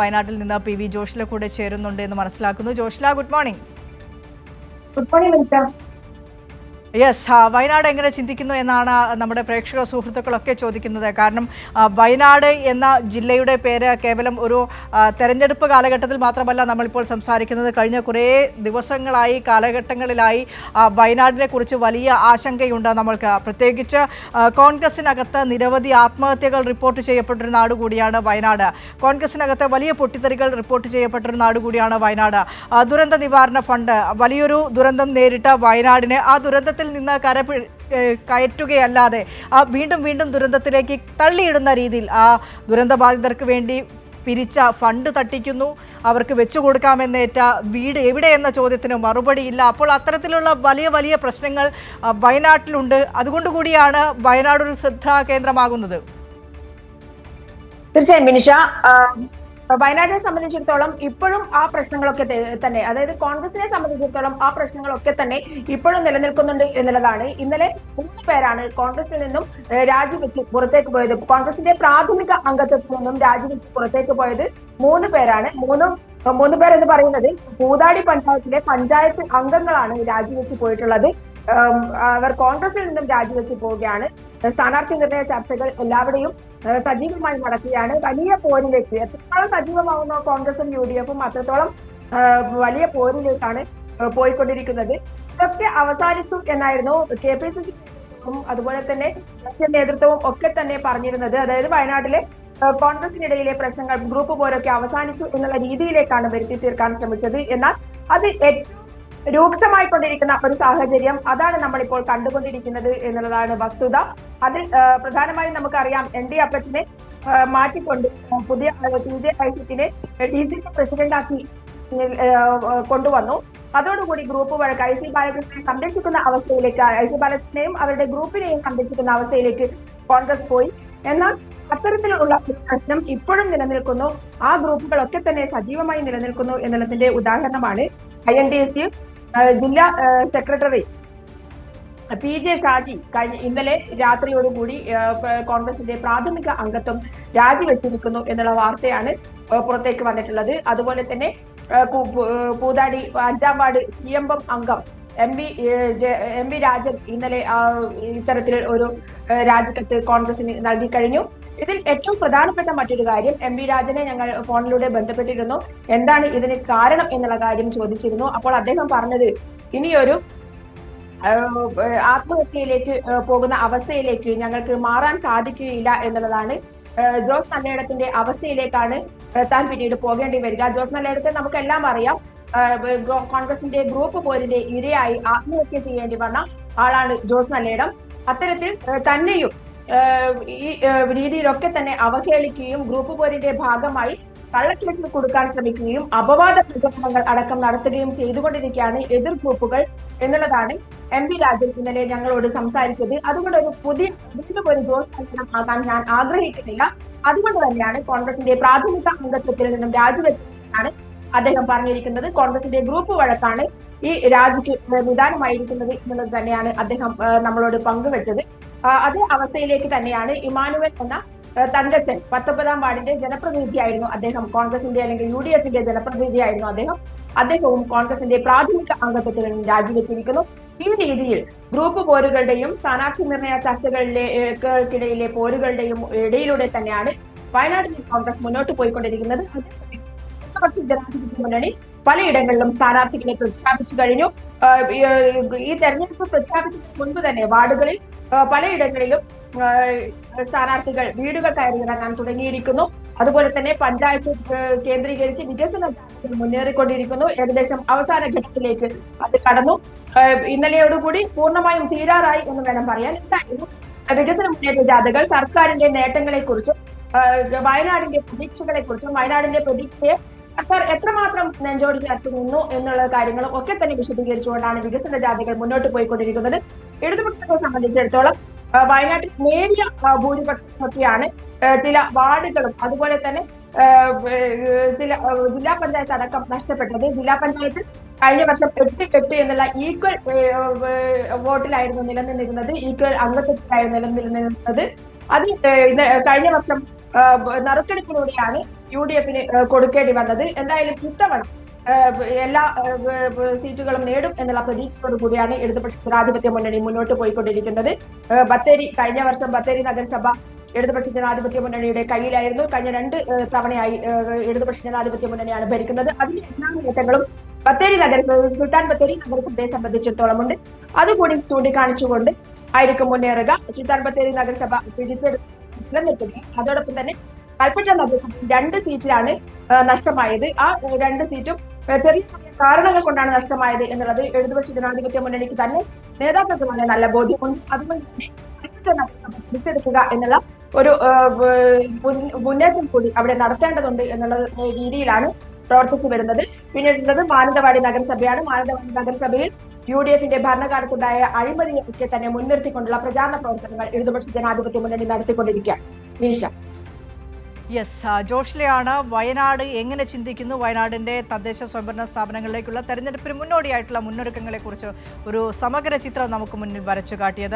വയനാട്ടിൽ നിന്ന് P V Joshila കൂടെ ചേരുന്നുണ്ട് എന്ന് മനസ്സിലാക്കുന്നു. Joshila, good morning. Good morning. Yes, Wayanad എങ്ങനെ ചിന്തിക്കുന്നു എന്നാണ് നമ്മുടെ പ്രേക്ഷക സുഹൃത്തുക്കളൊക്കെ ചോദിക്കുന്നത്. കാരണം വയനാട് എന്ന ജില്ലയുടെ പേര് കേവലം ഒരു തെരഞ്ഞെടുപ്പ് കാലഘട്ടത്തിൽ മാത്രമല്ല നമ്മളിപ്പോൾ സംസാരിക്കുന്നത്. കഴിഞ്ഞ കുറേ ദിവസങ്ങളായി, കാലഘട്ടങ്ങളിലായി വയനാടിനെ കുറിച്ച് വലിയ ആശങ്കയുണ്ട് നമ്മൾക്ക്. പ്രത്യേകിച്ച് കോൺഗ്രസിനകത്ത് നിരവധി ആത്മഹത്യകൾ റിപ്പോർട്ട് ചെയ്യപ്പെട്ടൊരു നാട് കൂടിയാണ് വയനാട്. കോൺഗ്രസിനകത്ത് വലിയ പൊട്ടിത്തെറികൾ റിപ്പോർട്ട് ചെയ്യപ്പെട്ടൊരു നാട് കൂടിയാണ് വയനാട്. ദുരന്ത നിവാരണ ഫണ്ട് വലിയൊരു ദുരന്തം നേരിട്ട വയനാടിനെ ആ ദുരന്തത്തിൽ നിന്ന് കയറ്റുകയല്ലാതെ വീണ്ടും വീണ്ടും ദുരന്തത്തിലേക്ക് തള്ളിയിടുന്ന രീതിയിൽ ആ ദുരന്തബാധിതർക്ക് വേണ്ടി പിരിച്ച ഫണ്ട് തട്ടിക്കുന്നു. അവർക്ക് വെച്ചു കൊടുക്കാമെന്നേറ്റ വീട് എവിടെ എന്ന ചോദ്യത്തിന് മറുപടിയില്ല. അപ്പോൾ അത്തരത്തിലുള്ള വലിയ വലിയ പ്രശ്നങ്ങൾ വയനാട്ടിലുണ്ട്. അതുകൊണ്ടുകൂടിയാണ് വയനാട് ഒരു ശ്രദ്ധാ കേന്ദ്രമാകുന്നത്. തീർച്ചയായും മിനിഷ, വയനാടിനെ സംബന്ധിച്ചിടത്തോളം ഇപ്പോഴും ആ പ്രശ്നങ്ങളൊക്കെ തന്നെ, അതായത് കോൺഗ്രസിനെ സംബന്ധിച്ചിടത്തോളം ആ പ്രശ്നങ്ങളൊക്കെ തന്നെ ഇപ്പോഴും നിലനിൽക്കുന്നുണ്ട് എന്നുള്ളതാണ്. ഇന്നലെ 3 പേരാണ് കോൺഗ്രസിൽ നിന്നും രാജിവെച്ച് പുറത്തേക്ക് പോയത്. കോൺഗ്രസിന്റെ പ്രാഥമിക അംഗത്വത്തിൽ നിന്നും രാജിവെച്ച് പുറത്തേക്ക് പോയത് 3 പേരാണ്. 3 പേർ എന്ന് പറയുന്നത് പൂതാടി പഞ്ചായത്തിലെ പഞ്ചായത്ത് അംഗങ്ങളാണ് രാജിവെച്ച് പോയിട്ടുള്ളത്. അവർ കോൺഗ്രസിൽ നിന്നും രാജിവെച്ച് പോവുകയാണ്. സ്ഥാനാർത്ഥി നിർണയ ചർച്ചകൾ എല്ലാവരുടെയും സജീവമായി നടക്കുകയാണ്. വലിയ പോരിലേക്ക് എത്രത്തോളം സജീവമാകുന്ന കോൺഗ്രസും UDF-ഉം അത്രത്തോളം വലിയ പോരിലേക്കാണ് പോയിക്കൊണ്ടിരിക്കുന്നത്. ഇതൊക്കെ അവസാനിച്ചു എന്നായിരുന്നു KPCC അതുപോലെ തന്നെ ദേശീയ നേതൃത്വവും ഒക്കെ തന്നെ പറഞ്ഞിരുന്നത്. അതായത് വയനാട്ടിലെ കോൺഗ്രസിനിടയിലെ പ്രശ്നങ്ങൾ, ഗ്രൂപ്പ് പോരൊക്കെ അവസാനിച്ചു എന്നുള്ള രീതിയിലേക്കാണ് വരുത്തി തീർക്കാൻ ശ്രമിച്ചത്. എന്നാൽ അത് ഏറ്റവും രൂക്ഷമായിക്കൊണ്ടിരിക്കുന്ന ഒരു സാഹചര്യം അതാണ് നമ്മളിപ്പോൾ കണ്ടുകൊണ്ടിരിക്കുന്നത് എന്നുള്ളതാണ് വസ്തുത. അതിൽ പ്രധാനമായും നമുക്കറിയാം, ND അപ്പച്ചനെ മാറ്റിക്കൊണ്ട് പുതിയ TJ ഐസക്കിനെ DCC പ്രസിഡന്റാക്കി കൊണ്ടുവന്നു. അതോടുകൂടി ഗ്രൂപ്പ് വഴക്ക് IC ബാലകൃഷ്ണനെ സംരക്ഷിക്കുന്ന അവസ്ഥയിലേക്ക്, IC ബാലകൃഷ്ണനെയും അവരുടെ ഗ്രൂപ്പിനെയും സംരക്ഷിക്കുന്ന അവസ്ഥയിലേക്ക് കോൺഗ്രസ് പോയി. എന്നാൽ അത്തരത്തിലുള്ള ഒരു പ്രശ്നം ഇപ്പോഴും നിലനിൽക്കുന്നു. ആ ഗ്രൂപ്പുകളൊക്കെ തന്നെ സജീവമായി നിലനിൽക്കുന്നു എന്നുള്ളതിന്റെ ഉദാഹരണമാണ് INTSC ജില്ലാ സെക്രട്ടറി PJ ഷാജി ഇന്നലെ രാത്രിയോടുകൂടി കോൺഗ്രസിന്റെ പ്രാഥമിക അംഗത്വം രാജിവെച്ചിരിക്കുന്നു എന്നുള്ള വാർത്തയാണ് പുറത്തേക്ക് വന്നിട്ടുള്ളത്. അതുപോലെ തന്നെ പൂതാടി 5ാം വാർഡ് CMM അംഗം MV രാജൻ ഇന്നലെ ഇത്തരത്തിൽ ഒരു രാജിക്കത്ത് കോൺഗ്രസിന് നൽകി കഴിഞ്ഞു. ഇതിൽ ഏറ്റവും പ്രധാനപ്പെട്ട മറ്റൊരു കാര്യം, MV രാജനെ ഞങ്ങൾ ഫോണിലൂടെ ബന്ധപ്പെട്ടിരുന്നു. എന്താണ് ഇതിന് കാരണം എന്നുള്ള കാര്യം ചോദിച്ചിരുന്നു. അപ്പോൾ അദ്ദേഹം പറഞ്ഞത്, ഇനിയൊരു ആത്മഹത്യയിലേക്ക് പോകുന്ന അവസ്ഥയിലേക്ക് ഞങ്ങൾക്ക് മാറാൻ സാധിക്കുകയില്ല എന്നുള്ളതാണ്. ജോസ് നല്ലയിടത്തിന്റെ അവസ്ഥയിലേക്കാണ് താൻ പിന്നീട് പോകേണ്ടി വരിക. ജോസ് നല്ലയിടത്തെ നമുക്കെല്ലാം അറിയാം, കോൺഗ്രസിന്റെ ഗ്രൂപ്പ് പോരിന്റെ ഇരയായി ആത്മഹത്യ ചെയ്യേണ്ടി വന്ന ആളാണ് ജോസ് നല്ലയിടം. അത്തരത്തിൽ തന്നെയും ഈ രീതിയിലൊക്കെ തന്നെ അവഹേളിക്കുകയും ഗ്രൂപ്പ് പോരിന്റെ ഭാഗമായി കള്ളക്കേസിൽ കൊടുക്കാൻ ശ്രമിക്കുകയും അപവാദ പ്രചരണങ്ങൾ അടക്കം നടത്തുകയും ചെയ്തുകൊണ്ടിരിക്കുകയാണ് എതിർ ഗ്രൂപ്പുകൾ എന്നുള്ളതാണ് MV രാജൻ ഇന്നലെ ഞങ്ങളോട് സംസാരിച്ചത്. അതുകൊണ്ട് വീണ്ടും ഒരു ജോസ് നല്ലയിടം ആകാൻ ഞാൻ ആഗ്രഹിക്കുന്നില്ല. അതുകൊണ്ട് തന്നെയാണ് കോൺഗ്രസിന്റെ പ്രാഥമിക അംഗത്വത്തിൽ നിന്നും രാജിവെച്ചാണ് അദ്ദേഹം പറഞ്ഞിരിക്കുന്നത്. കോൺഗ്രസിന്റെ ഗ്രൂപ്പ് വഴക്കാണ് ഈ രാജിക്ക് നിദാനമായിരിക്കുന്നത് എന്നുള്ളത് തന്നെയാണ് അദ്ദേഹം നമ്മളോട് പങ്കുവെച്ചത്. അതേ അവസ്ഥയിലേക്ക് തന്നെയാണ് ഇമാനുവൽ എന്ന തങ്കച്ചൻ, 19ാം വാർഡിന്റെ ജനപ്രതിനിധിയായിരുന്നു അദ്ദേഹം. കോൺഗ്രസിന്റെ അല്ലെങ്കിൽ UDF-ന്റെ ജനപ്രതിനിധിയായിരുന്നു അദ്ദേഹവും കോൺഗ്രസിന്റെ പ്രാഥമിക അംഗത്വത്തിൽ നിന്നും രാജിവെച്ചിരിക്കുന്നു. ഈ രീതിയിൽ ഗ്രൂപ്പ് പോരുകളുടെയും സ്ഥാനാർത്ഥി നിർണയ ചർച്ചകളിലേക്കിടയിലെ പോരുകളുടെയും ഇടയിലൂടെ തന്നെയാണ് വയനാട്ടിൽ കോൺഗ്രസ് മുന്നോട്ട് പോയിക്കൊണ്ടിരിക്കുന്നത്. ജനാധിപത്യ മുന്നണി പലയിടങ്ങളിലും സ്ഥാനാർത്ഥികളെ പ്രഖ്യാപിച്ചു കഴിഞ്ഞു. ഈ തെരഞ്ഞെടുപ്പ് പ്രഖ്യാപിച്ചതിന് മുൻപ് തന്നെ വാർഡുകളിൽ പലയിടങ്ങളിലും സ്ഥാനാർത്ഥികൾ വീടുകൾ കയറിയിറങ്ങാൻ തുടങ്ങിയിരിക്കുന്നു. അതുപോലെ തന്നെ പഞ്ചായത്ത് കേന്ദ്രീകരിച്ച് വികസന മുന്നേറിക്കൊണ്ടിരിക്കുന്നു. ഏകദേശം അവസാന ഘട്ടത്തിലേക്ക് അത് കടന്നു. ഇന്നലെയോടുകൂടി പൂർണ്ണമായും തീരാറായി എന്ന് വേണം പറയാൻ. എന്തായാലും വികസന മുന്നേറ്റ ജാഥകൾ സർക്കാരിന്റെ നേട്ടങ്ങളെ കുറിച്ചും വയനാടിന്റെ പ്രതീക്ഷകളെ കുറിച്ചും വയനാടിന്റെ പ്രതീക്ഷയെ സർക്കാർ എത്രമാത്രം നെഞ്ചോട് ചേർത്ത് നിന്നു എന്നുള്ള കാര്യങ്ങളും ഒക്കെ തന്നെ വിശദീകരിച്ചുകൊണ്ടാണ് വികസന ജാഥകൾ മുന്നോട്ട് പോയിക്കൊണ്ടിരിക്കുന്നത്. ഇടതുപക്ഷത്തെ സംബന്ധിച്ചിടത്തോളം വയനാട്ടിൽ നേരിയ ഭൂരിപക്ഷമൊക്കെയാണ് ചില വാർഡുകളും അതുപോലെ തന്നെ ചില ജില്ലാ പഞ്ചായത്ത് അടക്കം നഷ്ടപ്പെട്ടത്. ജില്ലാ പഞ്ചായത്ത് കഴിഞ്ഞ വർഷം 8-8 എന്നുള്ള ഈക്വൽ വോട്ടിലായിരുന്നു നിലനിന്നിരുന്നത്, ഈക്വൽ അംഗത്വത്തിലായിരുന്നു നിലനിന്നിരുന്നത്. അത് കഴിഞ്ഞ വർഷം നറുക്കെടുപ്പിലൂടെയാണ് UDF കൊടുക്കേണ്ടി വന്നത്. എന്തായാലും ഇത്തവണ എല്ലാ സീറ്റുകളും നേടും എന്നുള്ള പ്രതീക്ഷയോടു കൂടിയാണ് ഇടതുപക്ഷ ജനാധിപത്യ മുന്നണി മുന്നോട്ട് പോയിക്കൊണ്ടിരിക്കുന്നത്. കഴിഞ്ഞ വർഷം ബത്തേരി നഗരസഭ ഇടതുപക്ഷ ജനാധിപത്യ മുന്നണിയുടെ കയ്യിലായിരുന്നു. കഴിഞ്ഞ 2 തവണയായി ഇടതുപക്ഷ ജനാധിപത്യ മുന്നണിയാണ് ഭരിക്കുന്നത്. അതിന്റെ എല്ലാ നേട്ടങ്ങളും സുൽത്താൻ ബത്തേരി നഗരസഭയെ സംബന്ധിച്ചിടത്തോളം ഉണ്ട്. അതുകൂടി ചൂണ്ടിക്കാണിച്ചുകൊണ്ട് ആയിരിക്കും മുന്നേറുക. സുൽത്താൻ ബത്തേരി നഗരസഭ നിലനിർത്തുകയും അതോടൊപ്പം തന്നെ കൽപ്പറ്റ നഗരസഭ 2 സീറ്റിലാണ് നഷ്ടമായത്. ആ 2 സീറ്റും ചെറിയ കാരണങ്ങൾ കൊണ്ടാണ് നഷ്ടമായത് എന്നുള്ളത് ഇടതുപക്ഷ ജനാധിപത്യ മുന്നണിക്ക് തന്നെ നേതാക്കൾക്ക് തന്നെ നല്ല ബോധ്യമുണ്ട്. അതുകൊണ്ട് തന്നെ തിരിച്ചെടുക്കുക എന്നുള്ള ഒരു മുന്നേറ്റം കൂടി അവിടെ നടത്തേണ്ടതുണ്ട് എന്നുള്ള രീതിയിലാണ് പ്രവർത്തിച്ചു വരുന്നത്. പിന്നീടുള്ളത് മാനന്തവാടി നഗരസഭയാണ്. മാനന്തവാടി നഗരസഭയിൽ UDF ഭരണകാലത്തുണ്ടായ അഴിമതിയൊക്കെ തന്നെ മുൻനിർത്തിക്കൊണ്ടുള്ള പ്രചാരണ പ്രവർത്തനങ്ങൾ ഇടതുപക്ഷ ജനാധിപത്യ മുന്നണി നടത്തിക്കൊണ്ടിരിക്കുകയാണ്. നിമിഷ. യെസ്, ജോഷ്ലയാണ് വയനാട് എങ്ങനെ ചിന്തിക്കുന്നു, വയനാടിൻ്റെ തദ്ദേശ സ്വയംഭരണ സ്ഥാപനങ്ങളിലേക്കുള്ള തെരഞ്ഞെടുപ്പിന് മുന്നോടിയായിട്ടുള്ള മുന്നൊരുക്കങ്ങളെക്കുറിച്ച് ഒരു സമഗ്ര ചിത്രം നമുക്ക് മുന്നിൽ വരച്ചു കാട്ടിയത്.